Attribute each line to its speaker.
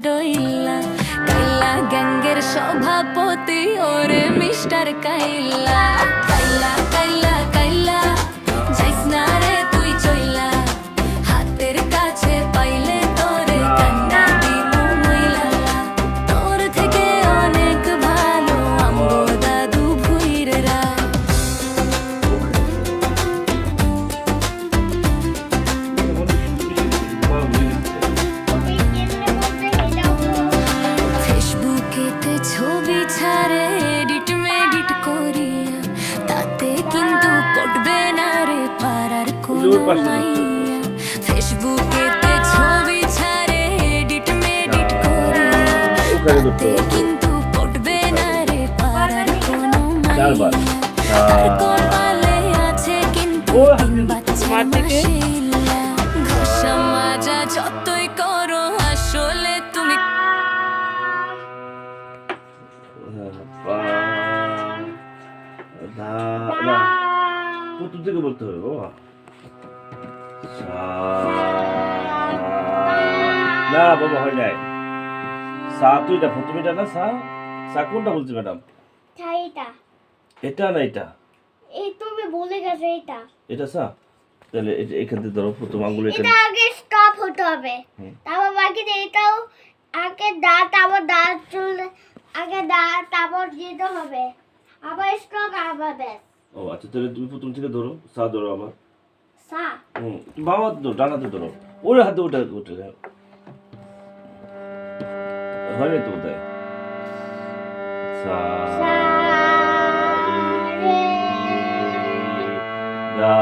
Speaker 1: ডইলা কাইলা গ্যাঙ্গের সভাপতি ওরে মিস্টার কাইলা কাইলা কাইলা কাইলা যাইস না রে তুই চইলা হাতের কাছে পাইলে তোরে কান্না দিমু মইলা তোর থেকে অনেক ভালো আমগো দাদু ভুইররা ফেসবুকেতে ছবি ছাড়ে এডিট মেডিট করিয়া তাতে কিন্তু পটবে না রে পারার কোনো মাইয়া ফেসবুকেতে ছবি ছাড়ে এডিট মেডিট করিয়া তাতে কিন্তু পটবে না রে পারার কোনো মাইয়া আর কপালে আছে কিন্তু তিন বাচ্চা মাশাআল্লাহ ঘষা মাজা যতই করো আসলে তুমি
Speaker 2: প্রথম থেকে বলতে হবে বাবা না বাবা হয় নাই সা তো এটা প্রথম এটা না সা সা কোনটা বলছি ম্যাডাম
Speaker 3: এটা
Speaker 2: এটা না এটা
Speaker 3: এই তুমি বলে গেছো এটা
Speaker 2: এটা সা তাহলে এখান থেকে ধরো প্রথম আঙ্গুল
Speaker 3: এটা
Speaker 2: এখানে
Speaker 3: আগে স্টপ হতে হবে তারপর বাকি এটাও আগে দাঁত আবার দাঁত চলে আগে দাঁত তারপর যেতে হবে আবার স্টপ আবার ব্যাস
Speaker 2: ও আচ্ছা তাহলে তুমি প্রথম থেকে ধরো সা ধরো আবার
Speaker 3: সা
Speaker 2: বাবা ধরো ডানাতে ধরো ওর হাতে ওটা ওটা হয় না তো বোধহয় সা
Speaker 3: সা রে
Speaker 2: গা